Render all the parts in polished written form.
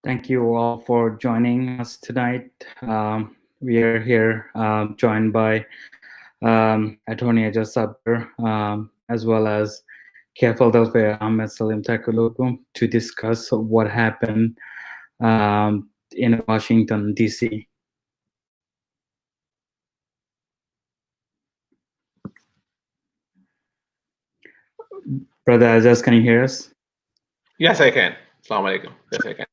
Thank you all for joining us tonight. We are here joined by Attorney Ejaz Sabir, as well as Philadelphia Ahmet Selim Tekelioglu to discuss what happened in Washington, D.C. Brother Ejaz, can you hear us? Yes, I can. Assalamu alaikum. Yes, I can.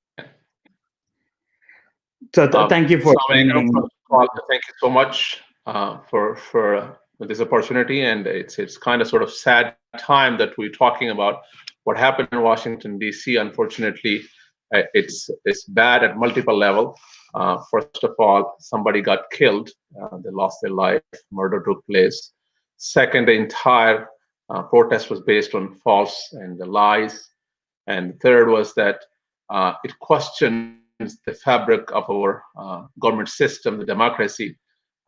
So thank you for joining. Thank you so much for this opportunity, and it's kind of sort of sad time that we're talking about what happened in Washington D.C. Unfortunately, it's bad at multiple level. First of all, somebody got killed; they lost their life. Murder took place. Second, the entire protest was based on false and lies. And third was that it questions the fabric of our government system, the democracy.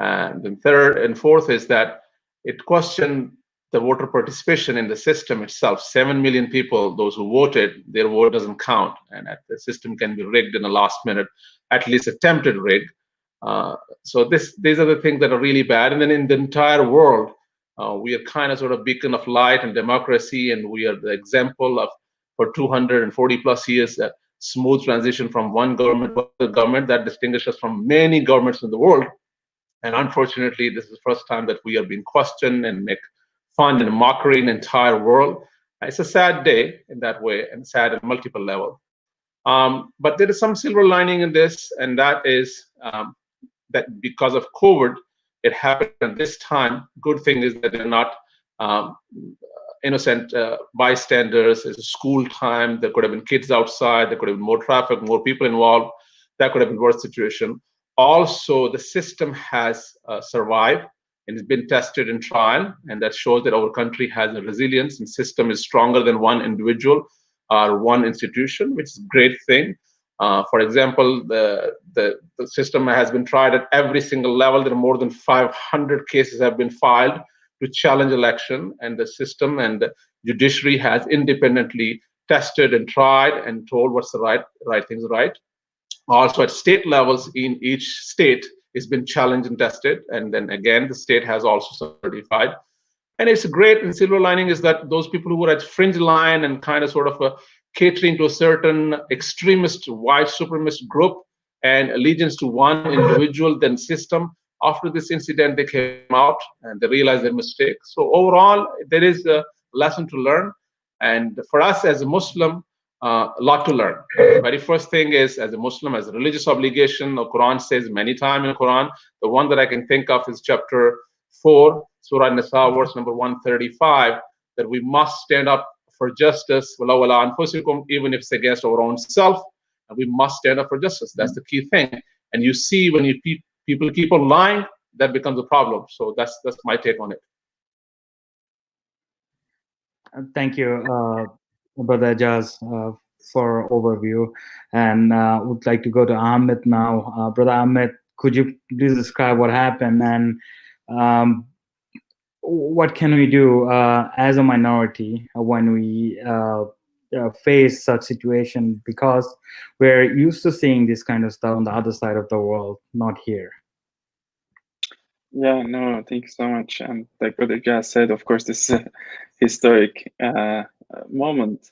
And then third and fourth is that it questioned the voter participation in the system itself. 7 million people, those who voted, their vote doesn't count. And the system can be rigged in the last minute, at least attempted rig. So these are the things that are really bad. And then in the entire world, we are kind of sort of beacon of light and democracy, and we are the example of for 240 plus years, a smooth transition from one government to another government that distinguishes us from many governments in the world. And unfortunately, this is the first time that we are being questioned and make fun and mockery in the entire world. It's a sad day in that way, and sad at multiple levels. But there is some silver lining in this, and that is that because of COVID, it happened this time. Good thing is that they're not innocent bystanders. It's a school time. There could have been kids outside. There could have been more traffic, more people involved. That could have been worse situation. Also, the system has survived and it's been tested in trial, and that shows that our country has a resilience and system is stronger than one individual or one institution, which is a great thing. For example, the system has been tried at every single level. There are more than 500 cases have been filed to challenge election, and the system and the judiciary has independently tested and tried and told what's the right things right. Also at state levels, in each state it's been challenged and tested, and then again the state has also certified. And it's great, and silver lining is that those people who were at fringe line and kind of sort of catering to a certain extremist white supremacist group and allegiance to one individual then system, after this incident they came out and they realized their mistake. So overall there is a lesson to learn, and for us as a Muslim, a lot to learn. The very first thing is, as a Muslim, as a religious obligation, the Quran says many times in the Quran, the one that I can think of is chapter 4, Surah Nisa, verse number 135, that we must stand up for justice, even if it's against our own self, and we must stand up for justice. That's the key thing. And you see, when people keep on lying, that becomes a problem. So that's my take on it. Thank you, Brother Ejaz, for overview. And would like to go to Ahmet now. Brother Ahmet, could you please describe what happened, and what can we do as a minority when we face such situation, because we're used to seeing this kind of stuff on the other side of the world, not here? Yeah, no, thank you so much. And like Brother Ejaz said, of course, this is a historic moment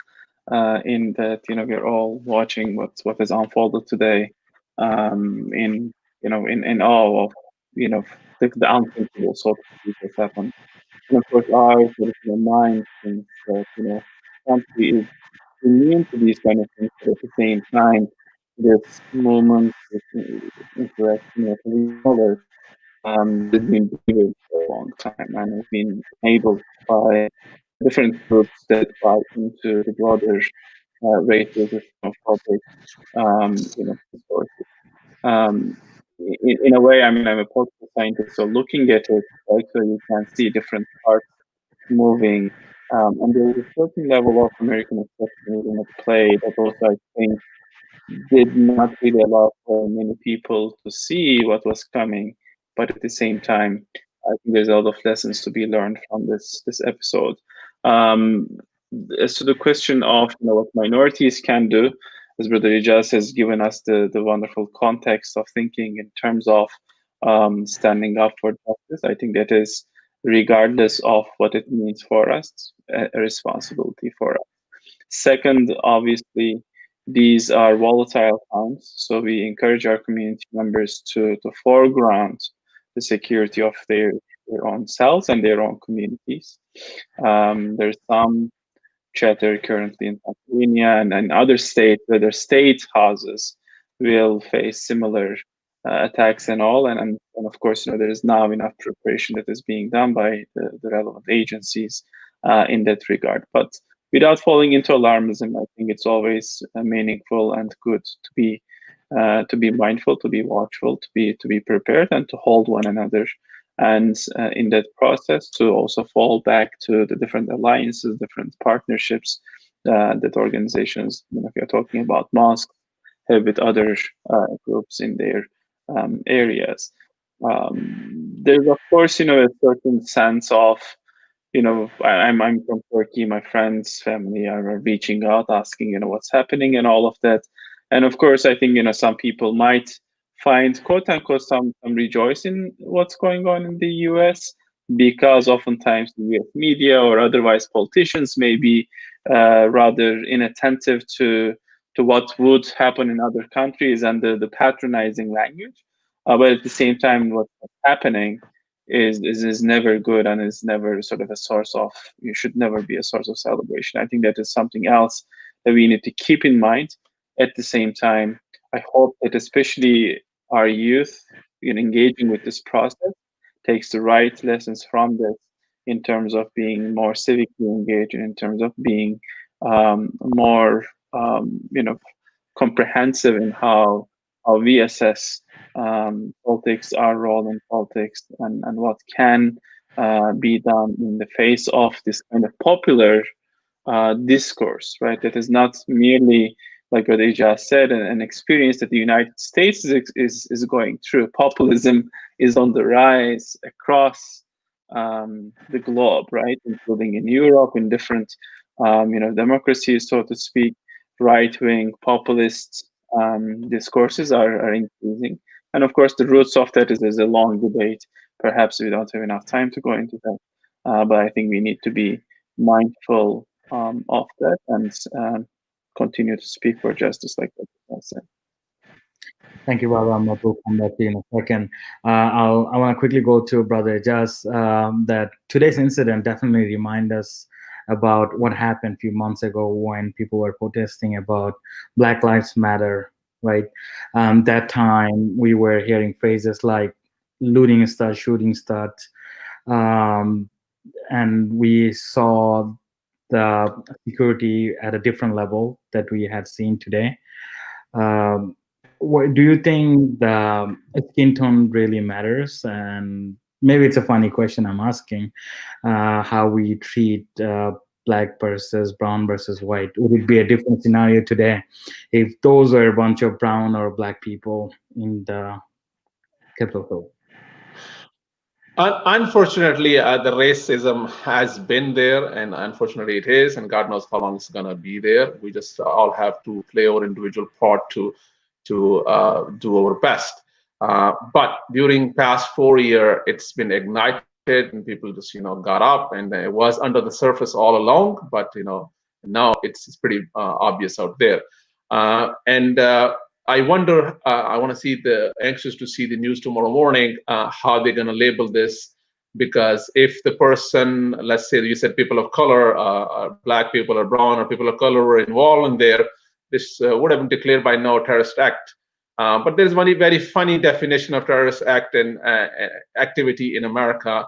in that we're all watching what has unfolded today, in awe of the unthinkable sort of things that happened. And of course, our sort of mind thinks that country is immune to these kind of things, but at the same time, this moment, this interaction with each other, has been brewing for a long time, and has been enabled by different groups that buy into the broader racism of public, discourses. In a way, I mean, I'm a political scientist, so looking at it, right, so you can see different parts moving, and there's a certain level of American exceptionalism at play that also, I think, did not really allow for many people to see what was coming. But at the same time, I think there's a lot of lessons to be learned from this episode. As to the question of what minorities can do, as Brother Ejaz has given us the wonderful context of thinking in terms of standing up for justice. I think that is, regardless of what it means for us, a responsibility for us. Second, obviously, these are volatile times, so we encourage our community members to foreground the security of their own selves and their own communities. There's some chatter currently in Pennsylvania and other states where their state houses will face similar attacks and all. And of course, there is now enough preparation that is being done by the relevant agencies in that regard. But without falling into alarmism, I think it's always meaningful and good to be mindful, to be watchful, to be prepared, and to hold one another. And in that process, to also fall back to the different alliances, different partnerships that organizations, if you're talking about mosques, have with other groups in their areas. There's of course, a certain sense of, I'm from Turkey. My friends, family are reaching out, asking, what's happening and all of that. And of course, I think, some people might find quote unquote some rejoice in what's going on in the US, because oftentimes the US media or otherwise politicians may be rather inattentive to what would happen in other countries and the patronizing language. But at the same time, what's happening is never good, and is never sort of a source of, you should never be a source of celebration. I think that is something else that we need to keep in mind. At the same time, I hope that especially our youth, in engaging with this process, takes the right lessons from this in terms of being more civically engaged and in terms of being more comprehensive in how we assess politics, our role in politics, and what can be done in the face of this kind of popular discourse, right? That is not merely, like what Ejaz said, an experience that the United States is going through. Populism is on the rise across the globe, right? Including in Europe, in different democracies, so to speak. Right-wing populist discourses are increasing. And of course, the roots of that is a long debate. Perhaps we don't have enough time to go into that. But I think we need to be mindful of that and continue to speak for justice, like what I said. Thank you, Brother Ahmed. We'll come back to you in a second. I want to quickly go to Brother Ejaz, that today's incident definitely reminds us about what happened a few months ago when people were protesting about Black Lives Matter, right? That time we were hearing phrases like looting starts, shooting starts, and we saw the security at a different level that we had seen today. What do you think the skin tone really matters? And maybe it's a funny question I'm asking, how we treat black versus brown versus white. Would it be a different scenario today if those were a bunch of brown or black people in the Capitol Hill? Unfortunately, the racism has been there, and unfortunately it is, and God knows how long it's gonna be there. We just all have to play our individual part to do our best. But during past 4 years, it's been ignited, and people just got up, and it was under the surface all along. But now it's pretty obvious out there, and I wonder. I want to see anxious to see the news tomorrow morning. How they're going to label this, because if the person, let's say you said people of color, black people or brown or people of color were involved in there, this would have been declared by now a terrorist act. But there's one very funny definition of terrorist act and activity in America.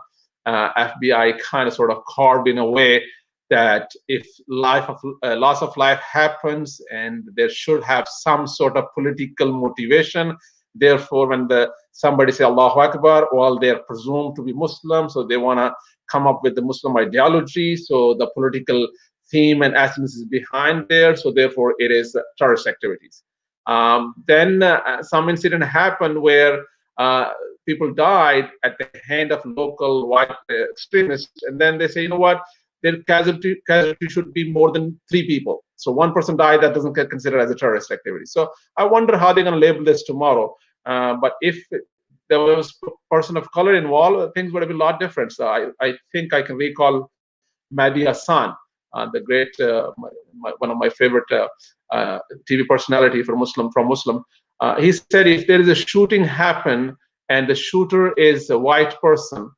FBI kind of sort of carved in a way that if loss of life happens, and there should have some sort of political motivation. Therefore, when somebody say Allahu Akbar, well, they're presumed to be Muslim, so they want to come up with the Muslim ideology. So the political theme and essence is behind there. So therefore, it is terrorist activities. Then some incident happened where people died at the hand of local white extremists, and then they say, you know what? Their casualty should be more than 3 people. So one person died, that doesn't get considered as a terrorist activity. So I wonder how they're going to label this tomorrow. But if there was a person of color involved, things would have been a lot different. So I think I can recall Mehdi Hassan, the great, one of my favorite TV personality from Muslim. He said if there is a shooting happen and the shooter is a white person,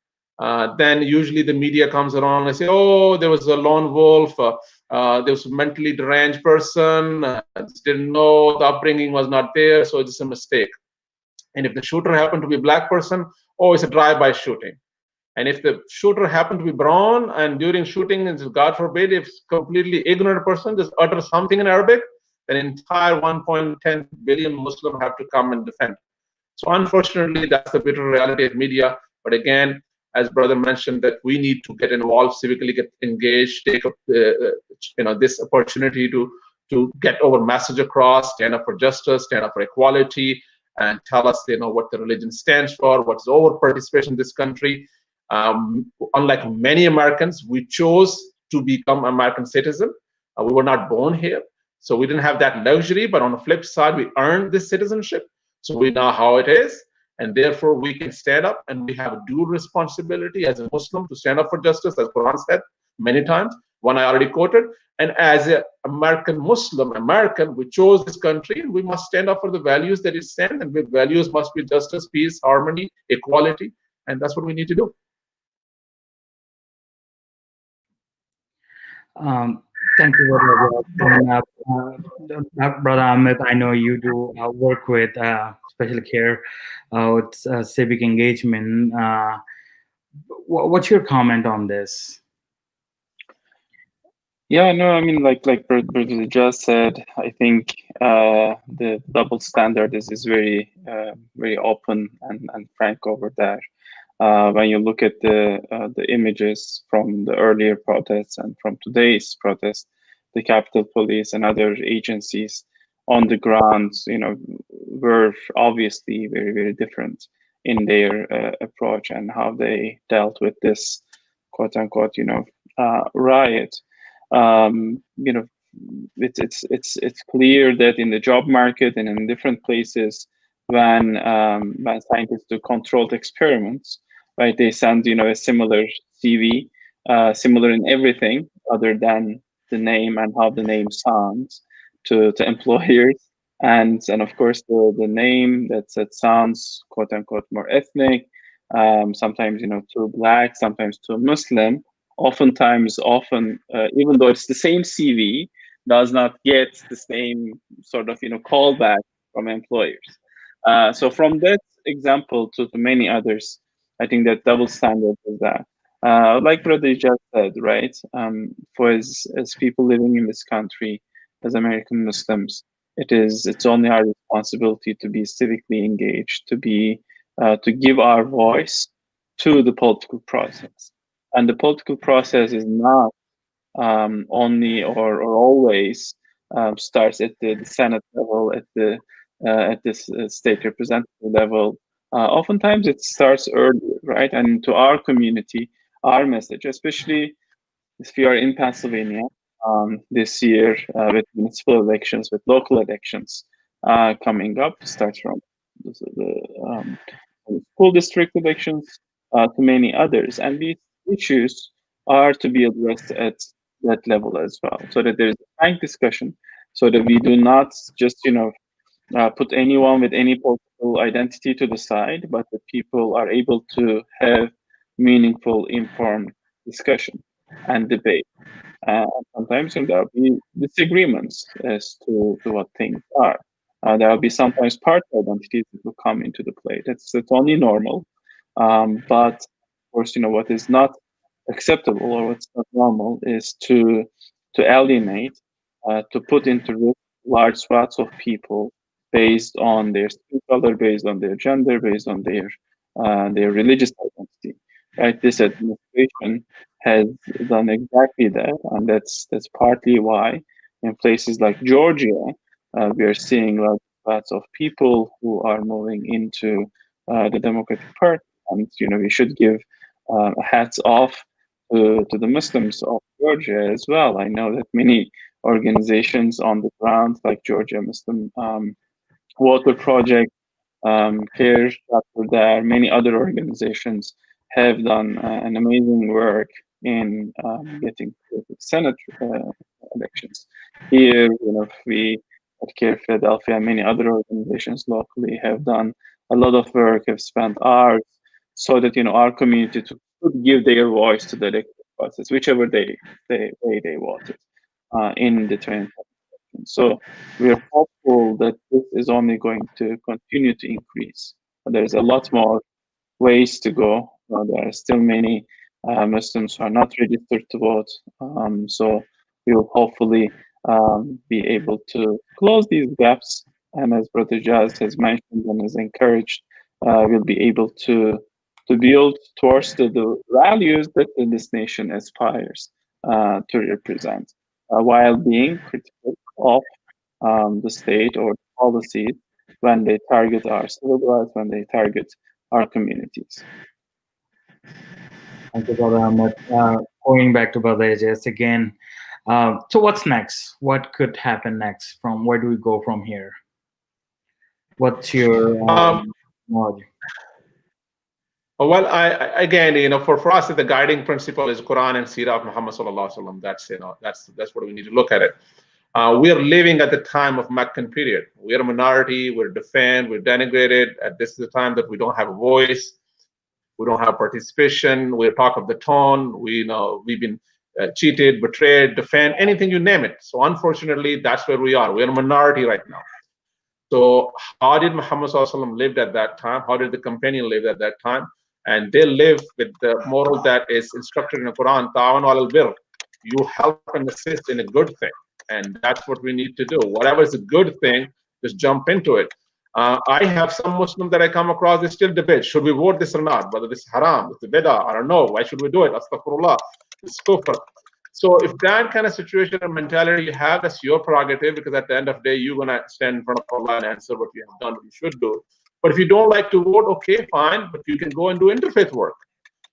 then usually the media comes around and say, oh, there was a lone wolf, there was a mentally deranged person, just didn't know, the upbringing was not there, so it's just a mistake. And if the shooter happened to be a black person, oh, it's a drive-by shooting. And if the shooter happened to be brown and during shooting, God forbid, if completely ignorant person just utters something in Arabic, then entire 1.10 billion Muslim have to come and defend. So unfortunately, that's the bitter reality of media. But again, as brother mentioned, that we need to get involved, civically get engaged, take up this opportunity to get our message across, stand up for justice, stand up for equality, and tell us what the religion stands for, what's our participation in this country. Unlike many Americans, we chose to become American citizen. We were not born here, so we didn't have that luxury. But on the flip side, we earned this citizenship, so we know how it is, and therefore we can stand up. And we have a dual responsibility as a Muslim to stand up for justice, as Quran said many times. One I already quoted. And as an American Muslim, we chose this country, and we must stand up for the values that it stands. And with values must be justice, peace, harmony, equality, and that's what we need to do. Thank you for coming up. Brother Ahmed, I know you do work with special care with civic engagement. What's your comment on this? Yeah, no, I mean, like Brother just said, I think the double standard is very very open and frank over there. When you look at the images from the earlier protests and from today's protest, the Capitol Police and other agencies on the ground, were obviously very, very different in their approach and how they dealt with this quote unquote, riot. It's clear that in the job market and in different places, when scientists do controlled experiments, right, they send a similar CV, similar in everything other than the name and how the name sounds to employers, and of course the name that sounds quote unquote more ethnic, sometimes too black, sometimes too Muslim. Oftentimes, even though it's the same CV, does not get the same sort of callback from employers. So from that example to many others, I think that double standard is that. Like Brother just said, right? For as people living in this country, as American Muslims, it's only our responsibility to be civically engaged, to give our voice to the political process. And the political process is not only or always starts at the Senate level, at this state representative level. Oftentimes it starts earlier, right? And to our community, our message, especially if you are in Pennsylvania this year with municipal elections, with local elections coming up, starts from the school district elections to many others. And these issues are to be addressed at that level as well, so that there's a frank discussion, so that we do not just put anyone with any political identity to the side, but that people are able to have meaningful, informed discussion and debate. Sometimes there will be disagreements as to what things are. There will be sometimes party identities that will come into the play. That's only normal. But of course, what is not acceptable or what's not normal is to alienate, to put into risk large swaths of people based on their skin color, based on their gender, based on their religious identity. Right? This administration has done exactly that, and that's partly why in places like Georgia, we are seeing large swaths of people who are moving into the Democratic Party, and we should give hats off to the Muslims of Georgia as well. I know that many organizations on the ground, like Georgia Muslim Water Project, CARE chapter there. Many other organizations have done an amazing work in getting to the Senate elections. Here, we at CARE Philadelphia, many other organizations locally have done a lot of work, have spent hours so that our community could give their voice to the electoral process, whichever way they voted in the 2020 election. So we're hopeful that this is only going to continue to increase. There's a lot more ways to go. There are still many Muslims who are not registered to vote. So we will hopefully be able to close these gaps. And as Brother Jazz has mentioned and has encouraged, we'll be able to build towards the values that this nation aspires to represent, while being critical of the state or policies when they target our civil rights, when they target our communities. Thank you, Brother Ahmed. Going back to Brother Ejaz again. So what's next? What could happen next? From where do we go from here? What's your knowledge? Well, again, for us, the guiding principle is Quran and Sirah of Muhammad sallallahu alaihi wasallam. That's what we need to look at it. We are living at the time of Meccan period. We are a minority. We're defamed. We're denigrated. This is the time that we don't have a voice. We don't have participation. We're talk of the tone. We've been cheated, betrayed, defamed, anything you name it. So unfortunately, that's where we are. We're a minority right now. So how did Muhammad sallallahu alaihi wasallam live at that time? How did the companion live at that time? And they live with the moral that is instructed in the Quran, ta'awanu alal birr. You help and assist in a good thing. And that's what we need to do. Whatever is a good thing, just jump into it. I have some Muslims that I come across, they still debate, should we vote this or not? Whether this is haram, it's bid'ah, I don't know. Why should we do it? Astaghfirullah. It's kufr. So if that kind of situation and mentality you have, that's your prerogative, because at the end of the day, you're going to stand in front of Allah and answer what you have done, what you should do. But if you don't like to vote, okay, fine, but you can go and do interfaith work.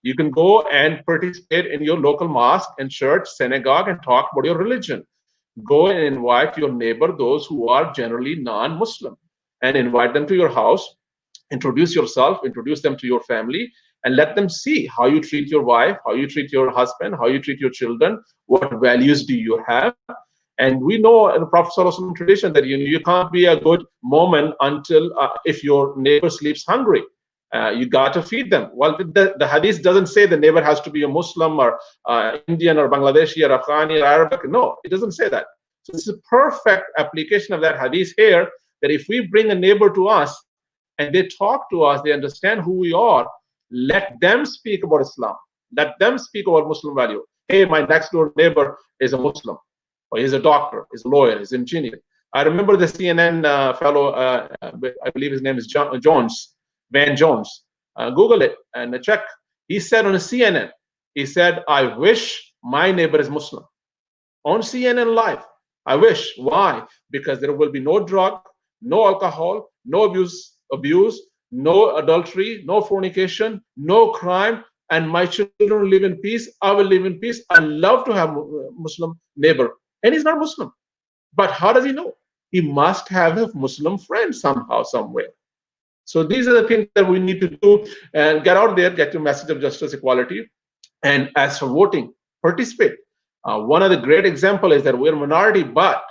You can go and participate in your local mosque and church, synagogue, and talk about your religion. Go and invite your neighbor, those who are generally non-Muslim, and invite them to your house, introduce yourself, introduce them to your family, and let them see how you treat your wife, how you treat your husband, how you treat your children, what values do you have. And we know in the Prophet ﷺ tradition that you can't be a good moment until if your neighbor sleeps hungry. You got to feed them. Well, the hadith doesn't say the neighbor has to be a Muslim or Indian or Bangladeshi or Afghani or Arabic. No, it doesn't say that. So this is a perfect application of that hadith here, that if we bring a neighbor to us and they talk to us, they understand who we are, let them speak about Islam. Let them speak about Muslim value. Hey, my next door neighbor is a Muslim, or he's a doctor, he's a lawyer, he's an engineer. I remember the CNN fellow, I believe his name is Van Jones. Google it and check. He said on a CNN, he said, I wish my neighbor is Muslim. On CNN Live. I wish. Why? Because there will be no drug, no alcohol, no abuse, no adultery, no fornication, no crime, and my children live in peace. I will live in peace. I love to have a Muslim neighbor. And he's not Muslim. But how does he know? He must have a Muslim friend somehow, somewhere. So these are the things that we need to do and get out there, get your message of justice, equality. And as for voting, participate. One of the great examples is that we're a minority, but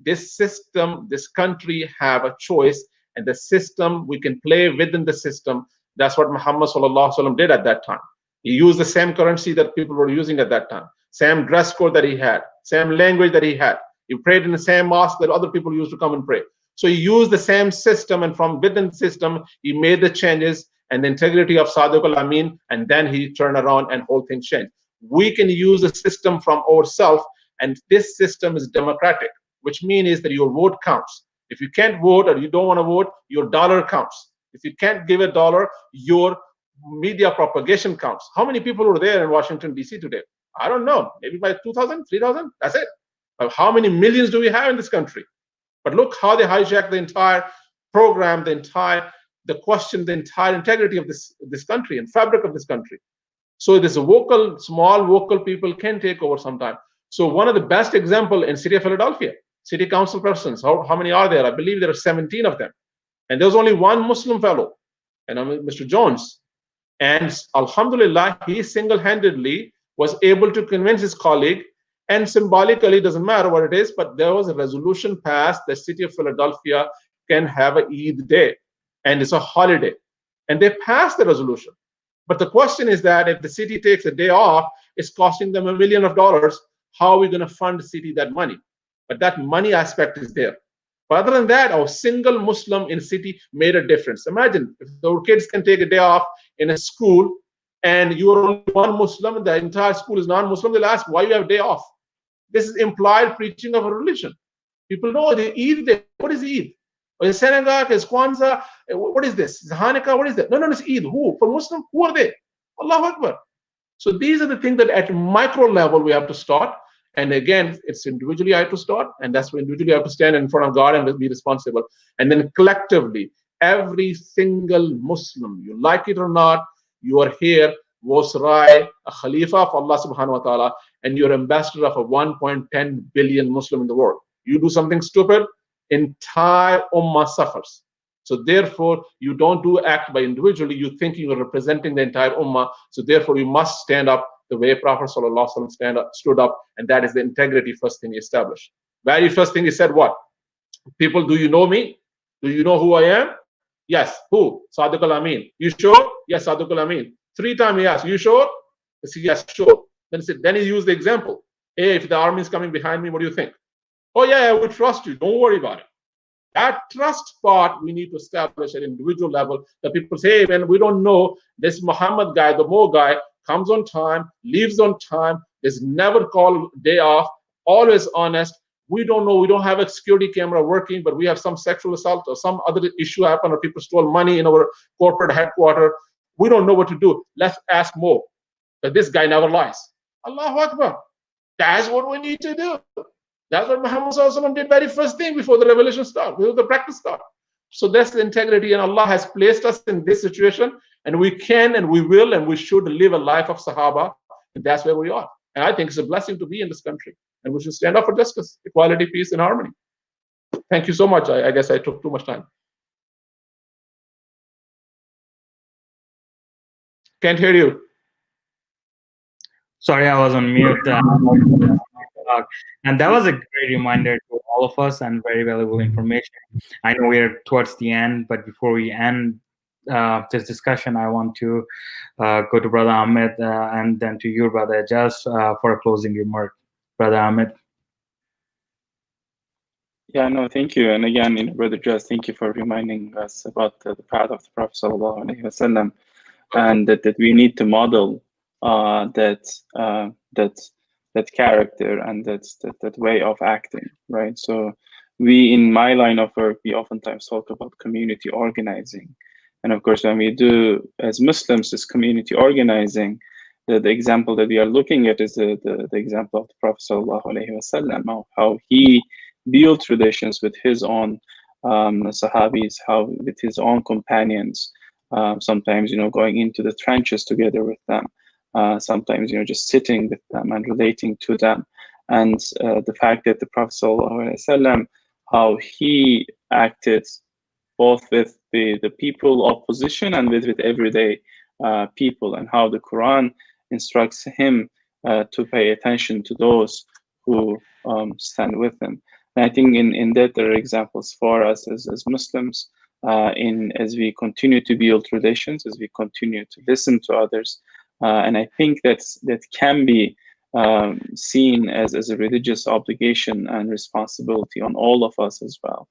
this system, this country have a choice, and the system, we can play within the system. That's what Muhammad sallallahu alaihi wasallam did at that time. He used the same currency that people were using at that time, same dress code that he had, same language that he had. He prayed in the same mosque that other people used to come and pray. So he used the same system, and from within the system, he made the changes and the integrity of Sadiq al-Amin, and then he turned around and whole thing changed. We can use the system from ourselves, and this system is democratic, which means is that your vote counts. If you can't vote or you don't want to vote, your dollar counts. If you can't give a dollar, your media propagation counts. How many people were there in Washington, D.C. today? I don't know, maybe by 2,000, 3,000, that's it. How many millions do we have in this country? But look how they hijacked the entire program, the entire integrity of this country and fabric of this country. So this small vocal people can take over sometime. So one of the best example in city of Philadelphia, city council persons, how many are there? I believe there are 17 of them. And there's only one Muslim fellow, and I'm Mr. Jones. And alhamdulillah, he single-handedly was able to convince his colleague, and symbolically, doesn't matter what it is, but there was a resolution passed, the city of Philadelphia can have a Eid day, and it's a holiday. And they passed the resolution. But the question is that if the city takes a day off, it's costing them $1 million. How are we going to fund the city that money? But that money aspect is there. But other than that, our single Muslim in city made a difference. Imagine if our kids can take a day off in a school and you are only one Muslim and the entire school is non-Muslim, they'll ask why you have a day off. This is implied preaching of a religion. People know the Eid day. What is Eid? Or is Senegal, is Kwanzaa? What is this? Is Hanukkah? What is that? No, it's Eid. Who? For Muslim, who are they? Allahu Akbar. So these are the things that at micro level we have to start. And again, it's individually I have to start, and that's when individually I have to stand in front of God and be responsible. And then collectively, every single Muslim, you like it or not, you are here, Wasrai, a Khalifa of Allah subhanahu wa ta'ala, and you're ambassador of a 1.10 billion Muslim in the world. You do something stupid, entire Ummah suffers. So therefore, you don't do act by individually, you think you are representing the entire Ummah. So therefore, you must stand up the way Prophet ﷺ stood up, and that is the integrity first thing he established. Very first thing he said, what? People, do you know me? Do you know who I am? Yes. Who? Sadiq al-Amin. You sure? Yes, Sadiq al-Amin. 3 times he asked, you sure? He said, yes, sure. Then he used the example. Hey, if the army is coming behind me, what do you think? Oh yeah, I would trust you. Don't worry about it. That trust part we need to establish at individual level. That people say, hey, man, we don't know this Muhammad guy, the Mo guy, comes on time, leaves on time, is never called day off, always honest. We don't know, we don't have a security camera working, but we have some sexual assault or some other issue happen, or people stole money in our corporate headquarters. We don't know what to do. Let's ask more. But this guy never lies. Allahu Akbar. That's what we need to do. That's what Muhammad Sallallahu did very first thing before the revelation started, before the practice started. So that's the integrity, and Allah has placed us in this situation, and we can and we will and we should live a life of Sahaba, and that's where we are. And I think it's a blessing to be in this country, and we should stand up for justice, equality, peace, and harmony. Thank you so much. I guess I took too much time. Can't hear you. Sorry, I was on mute. And that was a great reminder to all of us and very valuable information. I know we're towards the end, but before we end this discussion, I want to go to Brother Ahmet and then to you, Brother Ejaz, for a closing remark. Brother Ahmet. Yeah, no, thank you. And again, Brother Ejaz, thank you for reminding us about the path of the Prophet Sallallahu Alaihi Wasallam, and that we need to model that character and that way of acting, right? So we, in my line of work, we oftentimes talk about community organizing. And of course, when we do as Muslims this community organizing, the example that we are looking at is the example of the Prophet Sallallahu Alaihi Wasallam, how he built traditions with his own Sahabis, how with his own companions, sometimes, going into the trenches together with them. Sometimes, just sitting with them and relating to them. And the fact that the Prophet ﷺ, how he acted both with the people of position and with everyday people, and how the Quran instructs him to pay attention to those who stand with him. And I think in that there are examples for us as Muslims, as we continue to build traditions, as we continue to listen to others. And I think that can be seen as a religious obligation and responsibility on all of us as well.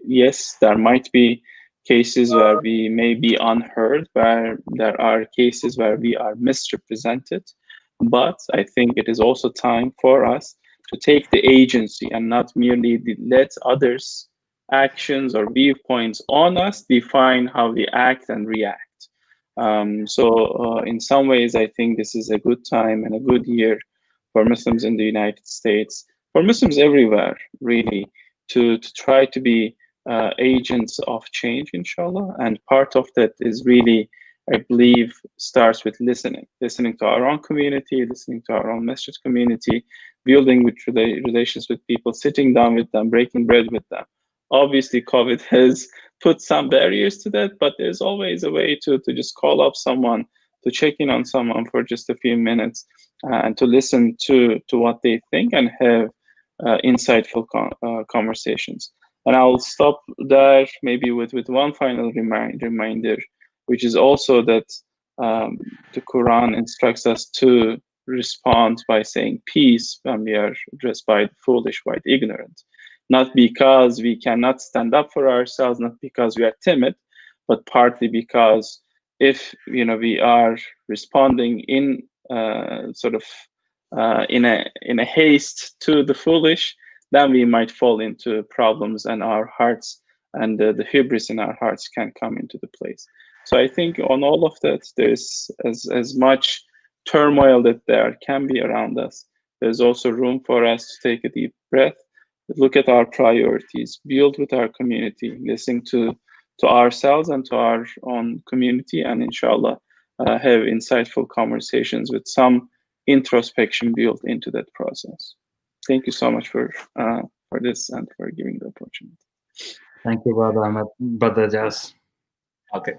Yes, there might be cases where we may be unheard, where there are cases where we are misrepresented, but I think it is also time for us to take the agency and not merely let others' actions or viewpoints on us define how we act and react. So in some ways, I think this is a good time and a good year for Muslims in the United States, for Muslims everywhere, really, to try to be agents of change, inshallah. And part of that is really I believe starts with listening to our own community, listening to our own masjid community, building with relations with people, sitting down with them, breaking bread with them. Obviously, COVID has put some barriers to that, but there's always a way to just call up someone, to check in on someone for just a few minutes, and to listen to what they think and have insightful conversations. And I'll stop there maybe with one final reminder, which is also that the Quran instructs us to respond by saying peace when we are addressed by the foolish, by the ignorant. Not because we cannot stand up for ourselves, not because we are timid, but partly because if we are responding in in a haste to the foolish, then we might fall into problems, and our hearts and the hubris in our hearts can come into the place. So I think on all of that, there's as much turmoil that there can be around us. There's also room for us to take a deep breath, look at our priorities, build with our community, listen to ourselves and to our own community, and inshallah have insightful conversations with some introspection built into that process. Thank you so much for this and for giving the opportunity. Thank you, Brother Ahmed. Brother Ejaz. Okay.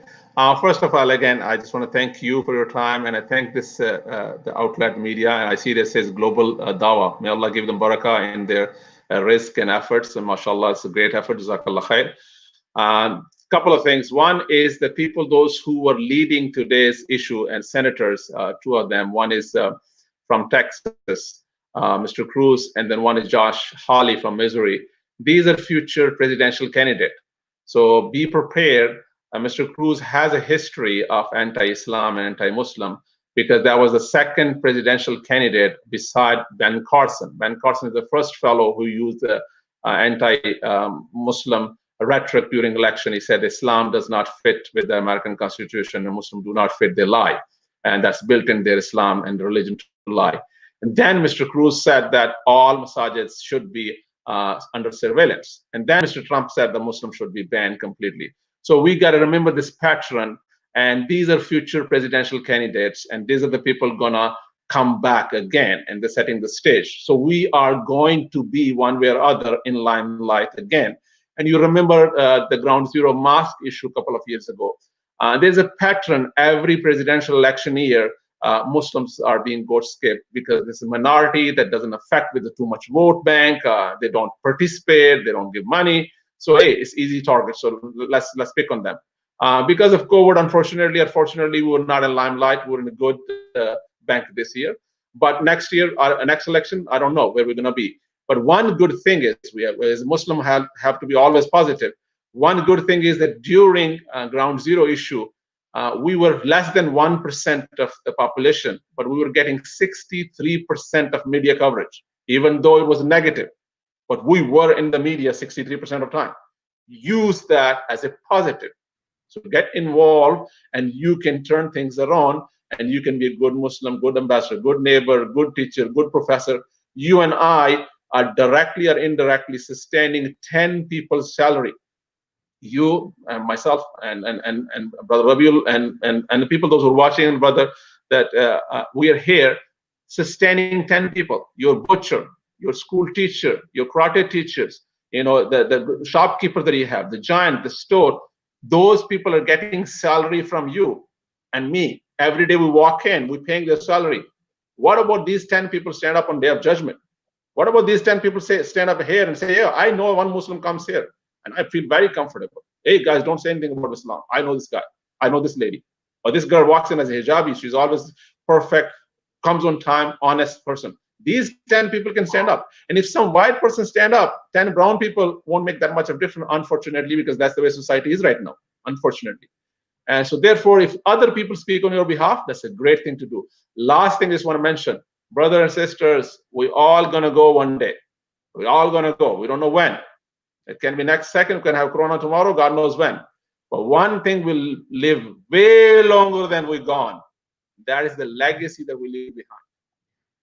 First of all, again, I just want to thank you for your time, and I thank this the outlet media. And I see this says global dawah. May Allah give them barakah in their risk and efforts. And mashallah, it's a great effort. Jazakallah khair. Couple of things. One is the people, those who were leading today's issue, and senators, two of them. One is from Texas, Mr. Cruz, and then one is Josh Hawley from Missouri. These are future presidential candidates. So be prepared. Mr. Cruz has a history of anti-Islam and anti-Muslim, because that was the second presidential candidate beside Ben Carson. Ben Carson is the first fellow who used the anti-Muslim rhetoric during election. He said Islam does not fit with the American Constitution, and Muslims do not fit, they lie. And that's built in their Islam and religion to lie. And then Mr. Cruz said that all masajids should be under surveillance. And then Mr. Trump said the Muslims should be banned completely. So we got to remember this pattern, and these are future presidential candidates, and these are the people gonna come back again, and they're setting the stage. So we are going to be one way or other in limelight again. And you remember the Ground Zero mosque issue a couple of years ago. There's a pattern every presidential election year. Muslims are being goat skipped because there's a minority that doesn't affect with the too much vote bank. They don't participate, they don't give money. So hey, it's easy target. So let's pick on them. Because of COVID, unfortunately, we were not in limelight. We're in a good bank this year. But next year, our next election, I don't know where we're gonna be. But one good thing is, we have, as Muslims have to be always positive. One good thing is that during Ground Zero issue, we were less than 1% of the population, but we were getting 63% of media coverage, even though it was negative. But we were in the media 63% of time. Use that as a positive. So get involved, and you can turn things around, and you can be a good Muslim, good ambassador, good neighbor, good teacher, good professor. You and I are directly or indirectly sustaining 10 people's salary. You and myself and Brother Rabiul and the people, those who are watching, brother, that we are here sustaining 10 people. Your butcher, your school teacher, your karate teachers, the shopkeeper that you have, the giant, the store, those people are getting salary from you and me. Every day we walk in, we're paying their salary. What about these 10 people stand up on Day of Judgment? What about these 10 people stand up here and say, yeah, I know one Muslim comes here, and I feel very comfortable. Hey, guys, don't say anything about Islam. I know this guy. I know this lady. Or this girl walks in as a hijabi. She's always perfect, comes on time, honest person. These 10 people can stand up. And if some white person stand up, 10 brown people won't make that much of a difference, unfortunately, because that's the way society is right now, unfortunately. And so therefore, if other people speak on your behalf, that's a great thing to do. Last thing I just want to mention, brothers and sisters, we all going to go one day. We're all going to go. We don't know when. It can be next second. We can have Corona tomorrow. God knows when. But one thing will live way longer than we're gone. That is the legacy that we leave behind.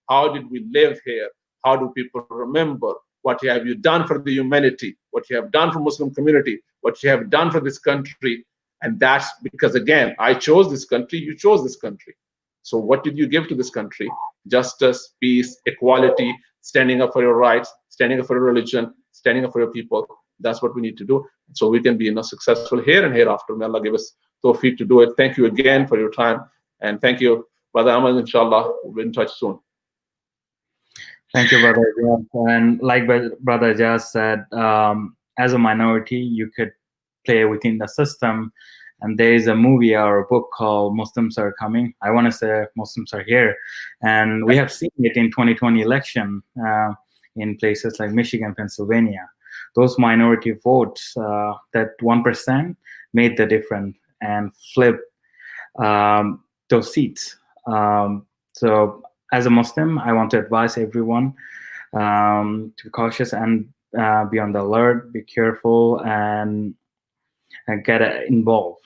How did we live here? How do people remember? What have you done for the humanity? What you have done for Muslim community? What you have done for this country? And that's because, again, I chose this country, you chose this country. So what did you give to this country? Justice, peace, equality, standing up for your rights, standing up for your religion, standing up for your people. That's what we need to do. So we can be successful here and hereafter. May Allah give us tawfiq to do it. Thank you again for your time. And thank you, Brother Ahmed. Inshallah, we'll be in touch soon. Thank you, Brother Ejaz. And like Brother Ejaz said, as a minority, you could play within the system. And there is a movie or a book called Muslims Are Coming. I want to say Muslims Are Here. And we have seen it in 2020 election in places like Michigan, Pennsylvania. Those minority votes, that 1% made the difference and flipped those seats. So as a Muslim, I want to advise everyone to be cautious and be on the alert, be careful, and get involved.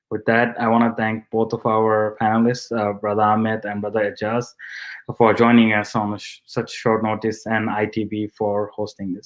With that, I want to thank both of our panelists, Brother Ahmet and Brother Ejaz, for joining us on such short notice, and ITV for hosting this.